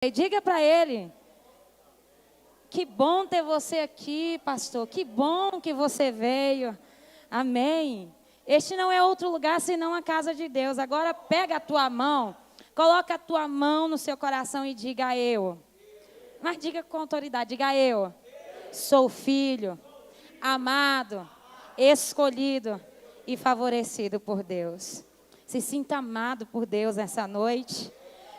E diga para ele, que bom ter você aqui, pastor, que bom que você veio, amém. Este não é outro lugar senão a casa de Deus. Agora pega a tua mão, coloca a tua mão no seu coração e diga eu. Mas diga com autoridade, diga eu. Sou filho, amado, escolhido e favorecido por Deus. Se sinta amado por Deus nessa noite.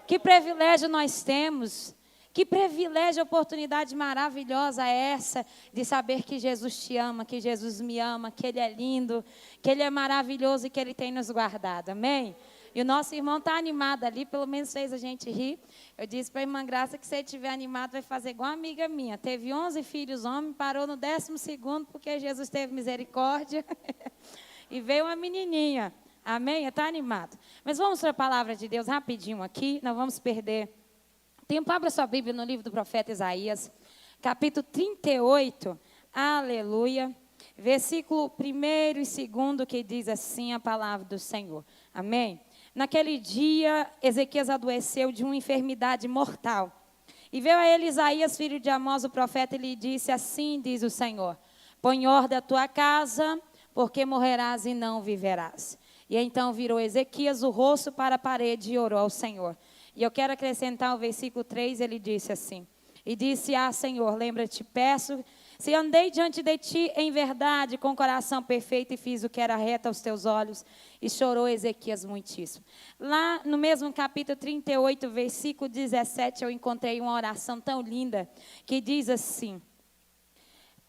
Que privilégio nós temos. Que privilégio, oportunidade maravilhosa é essa de saber que Jesus te ama, que Jesus me ama, que Ele é lindo, que Ele é maravilhoso e que Ele tem nos guardado, amém? E o nosso irmão está animado ali, pelo menos fez a gente rir. Eu disse para a irmã Graça que se ele estiver animado vai fazer igual uma amiga minha. Teve 11 filhos homens, parou no 12º porque Jesus teve misericórdia e veio uma menininha, amém? Está animado. Mas vamos para a palavra de Deus rapidinho aqui, não vamos perder tempo. Abra sua Bíblia no livro do profeta Isaías, capítulo 38, aleluia, versículo 1 e 2, que diz assim a palavra do Senhor, amém? Naquele dia, Ezequias adoeceu de uma enfermidade mortal, e veio a ele Isaías, filho de Amós, o profeta, e lhe disse, assim diz o Senhor, põe em ordem a tua casa, porque morrerás e não viverás. E então virou Ezequias o rosto para a parede e orou ao Senhor. E eu quero acrescentar o versículo 3, ele disse assim, e disse, Senhor, lembra-te, peço, se andei diante de ti em verdade, com coração perfeito, e fiz o que era reto aos teus olhos, e chorou Ezequias muitíssimo. Lá no mesmo capítulo 38, versículo 17, eu encontrei uma oração tão linda, que diz assim,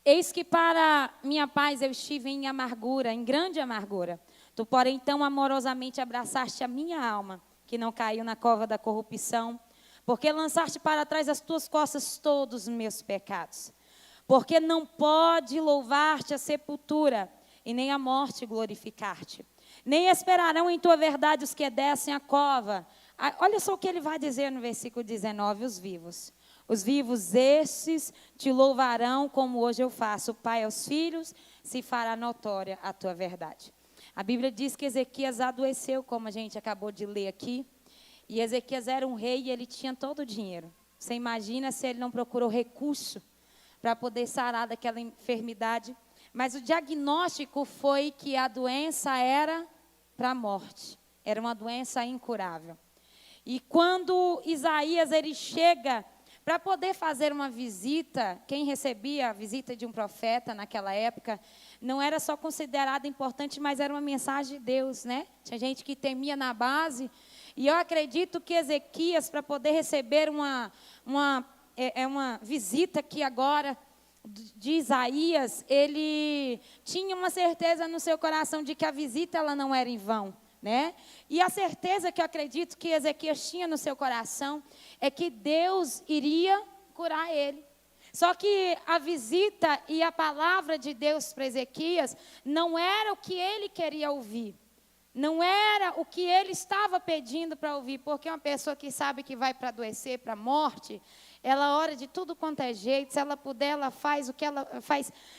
eis que para minha paz eu estive em amargura, em grande amargura, tu, porém, tão amorosamente abraçaste a minha alma, que não caiu na cova da corrupção, porque lançaste para trás as tuas costas todos os meus pecados. Porque não pode louvar-te a sepultura, e nem a morte glorificar-te. Nem esperarão em tua verdade os que descem a cova. Olha só o que ele vai dizer no versículo 19, os vivos. Os vivos estes te louvarão como hoje eu faço. O Pai aos filhos, se fará notória a tua verdade. A Bíblia diz que Ezequias adoeceu, como a gente acabou de ler aqui. E Ezequias era um rei e ele tinha todo o dinheiro. Você imagina se ele não procurou recurso para poder sarar daquela enfermidade. Mas o diagnóstico foi que a doença era para a morte. Era uma doença incurável. E quando Isaías ele chega para poder fazer uma visita, quem recebia a visita de um profeta naquela época, não era só considerado importante, mas era uma mensagem de Deus, né? Tinha gente que temia na base, e eu acredito que Ezequias, para poder receber uma visita aqui agora de Isaías, ele tinha uma certeza no seu coração de que a visita ela não era em vão, né? E a certeza que eu acredito que Ezequias tinha no seu coração é que Deus iria curar ele. Só que a visita e a palavra de Deus para Ezequias não era o que ele queria ouvir. Não era o que ele estava pedindo para ouvir, porque uma pessoa que sabe que vai para adoecer, para a morte, ela ora de tudo quanto é jeito, se ela puder, ela faz o que ela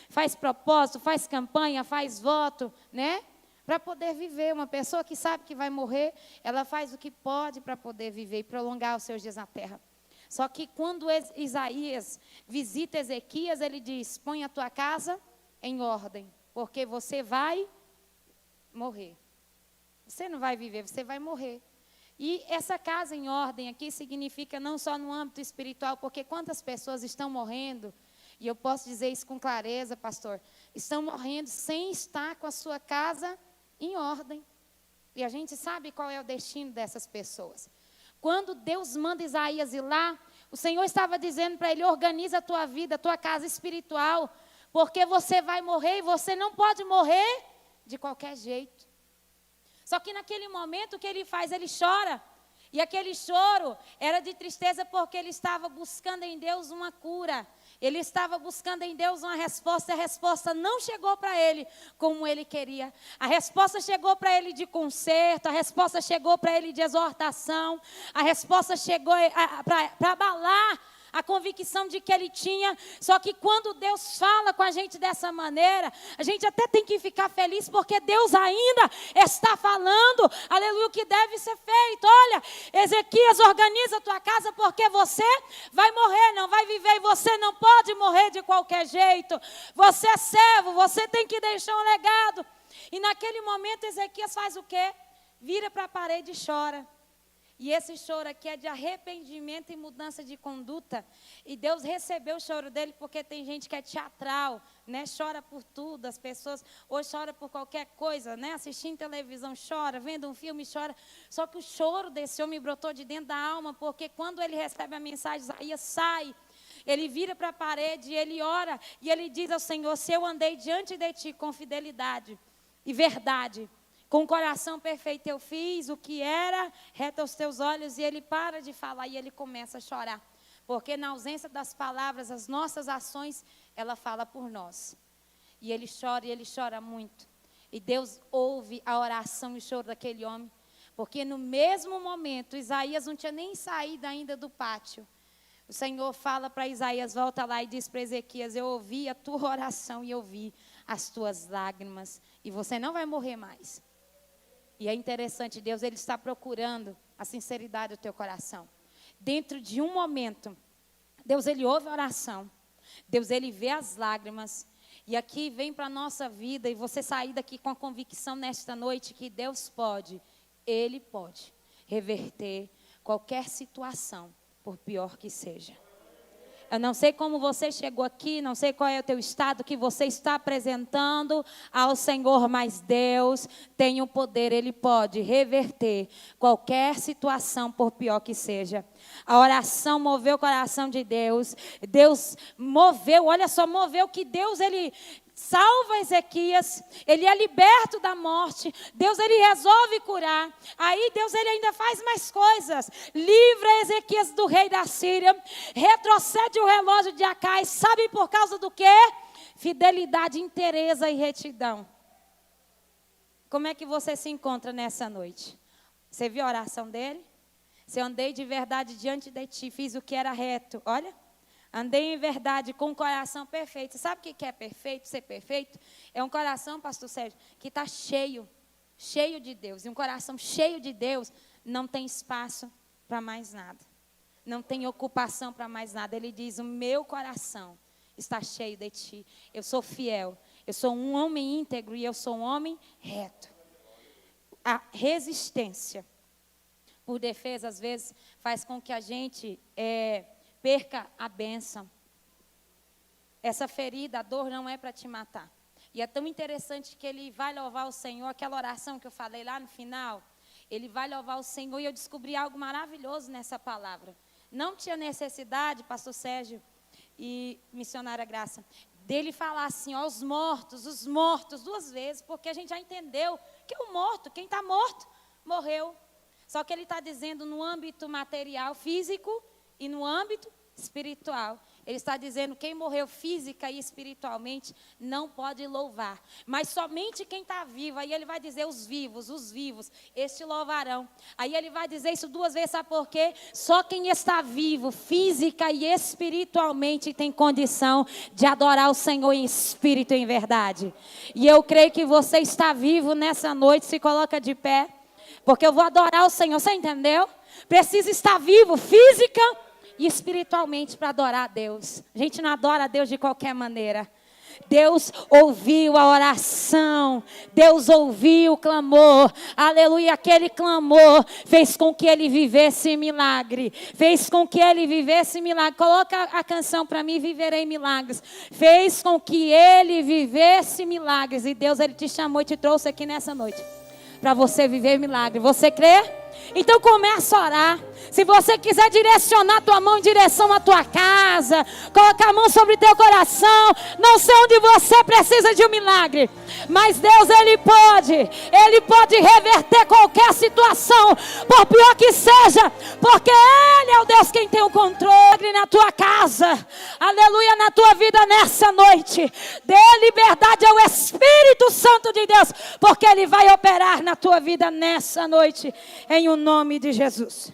faz propósito, faz campanha, faz voto, né? Para poder viver. Uma pessoa que sabe que vai morrer, ela faz o que pode para poder viver e prolongar os seus dias na terra. Só que quando Isaías visita Ezequias, ele diz, põe a tua casa em ordem, porque você vai morrer. Você não vai viver, você vai morrer. E essa casa em ordem aqui significa não só no âmbito espiritual, porque quantas pessoas estão morrendo, e eu posso dizer isso com clareza, pastor, estão morrendo sem estar com a sua casa em ordem. E a gente sabe qual é o destino dessas pessoas. Quando Deus manda Isaías ir lá, o Senhor estava dizendo para ele, organiza a tua vida, a tua casa espiritual, porque você vai morrer e você não pode morrer de qualquer jeito. Só que naquele momento o que ele faz? Ele chora. E aquele choro era de tristeza porque ele estava buscando em Deus uma cura. Ele estava buscando em Deus uma resposta. E a resposta não chegou para ele como ele queria. A resposta chegou para ele de conserto. A resposta chegou para ele de exortação. A resposta chegou para abalar a convicção de que ele tinha. Só que quando Deus fala com a gente dessa maneira, a gente até tem que ficar feliz, porque Deus ainda está falando, aleluia, o que deve ser feito. Olha, Ezequias, organiza a tua casa, porque você vai morrer, não vai viver, e você não pode morrer de qualquer jeito. Você é servo, você tem que deixar um legado. E naquele momento Ezequias faz o quê? Vira para a parede e chora. E esse choro aqui é de arrependimento e mudança de conduta. E Deus recebeu o choro dele, porque tem gente que é teatral, né? Chora por tudo, as pessoas hoje choram por qualquer coisa, né? Assistindo televisão chora, vendo um filme chora. Só que o choro desse homem brotou de dentro da alma, porque quando ele recebe a mensagem, Isaías sai. Ele vira para a parede, ele ora e ele diz ao Senhor: se eu andei diante de ti com fidelidade e verdade, com o coração perfeito eu fiz o que era reto aos teus olhos. E ele para de falar e ele começa a chorar. Porque na ausência das palavras, as nossas ações, ela fala por nós. E ele chora muito. E Deus ouve a oração e o choro daquele homem. Porque no mesmo momento, Isaías não tinha nem saído ainda do pátio. O Senhor fala para Isaías, volta lá e diz para Ezequias: eu ouvi a tua oração e eu vi as tuas lágrimas. E você não vai morrer mais. E é interessante, Deus ele está procurando a sinceridade do teu coração. Dentro de um momento, Deus ele ouve a oração. Deus ele vê as lágrimas. E aqui vem para a nossa vida, e você sair daqui com a convicção nesta noite que Deus pode, Ele pode reverter qualquer situação, por pior que seja. Eu não sei como você chegou aqui, não sei qual é o teu estado que você está apresentando ao Senhor, mas Deus tem o poder, Ele pode reverter qualquer situação, por pior que seja. A oração moveu o coração de Deus. Deus moveu, olha só, moveu que Deus, Ele salva Ezequias, ele é liberto da morte, Deus ele resolve curar, aí Deus ele ainda faz mais coisas, livra Ezequias do rei da Síria, retrocede o relógio de Acais, sabe por causa do quê? Fidelidade, inteireza e retidão. Como é que você se encontra nessa noite? Você viu a oração dele? Se eu andei de verdade diante de ti, fiz o que era reto, olha. Andei em verdade com o coração perfeito. Sabe o que é perfeito, ser perfeito? É um coração, pastor Sérgio, que está cheio de Deus. E um coração cheio de Deus não tem espaço para mais nada. Não tem ocupação para mais nada. Ele diz: o meu coração está cheio de ti. Eu sou fiel. Eu sou um homem íntegro e eu sou um homem reto. A resistência por defesa, às vezes, faz com que a gente perca a bênção. Essa ferida, a dor não é para te matar. E é tão interessante que ele vai louvar o Senhor, aquela oração que eu falei lá no final, ele vai louvar o Senhor, e eu descobri algo maravilhoso nessa palavra. Não tinha necessidade, pastor Sérgio e missionária Graça, dele falar assim, ó, os mortos, duas vezes, porque a gente já entendeu que o morto, quem está morto, morreu. Só que ele está dizendo no âmbito material, físico, e no âmbito espiritual. Ele está dizendo: quem morreu física e espiritualmente não pode louvar, mas somente quem está vivo. Aí ele vai dizer: os vivos, este louvarão. Aí ele vai dizer isso duas vezes, sabe por quê? Só quem está vivo, física e espiritualmente, tem condição de adorar o Senhor em espírito e em verdade. E eu creio que você está vivo nessa noite. Se coloca de pé, porque eu vou adorar o Senhor. Você entendeu? Precisa estar vivo, física e espiritualmente, para adorar a Deus. A gente não adora a Deus de qualquer maneira. Deus ouviu a oração, Deus ouviu o clamor, aleluia. Aquele clamor fez com que ele vivesse milagre, Coloca a canção para mim: viverei milagres. Fez com que ele vivesse milagres. E Deus, ele te chamou e te trouxe aqui nessa noite para você viver milagre. Você crê? Então começa a orar. Se você quiser direcionar a tua mão em direção à tua casa, colocar a mão sobre o teu coração. Não sei onde você precisa de um milagre, mas Deus, Ele pode reverter qualquer situação, por pior que seja, porque Ele é o Deus quem tem o controle na tua casa, aleluia, na tua vida nessa noite. Dê liberdade ao Espírito Santo de Deus, porque Ele vai operar na tua vida nessa noite, em o nome de Jesus.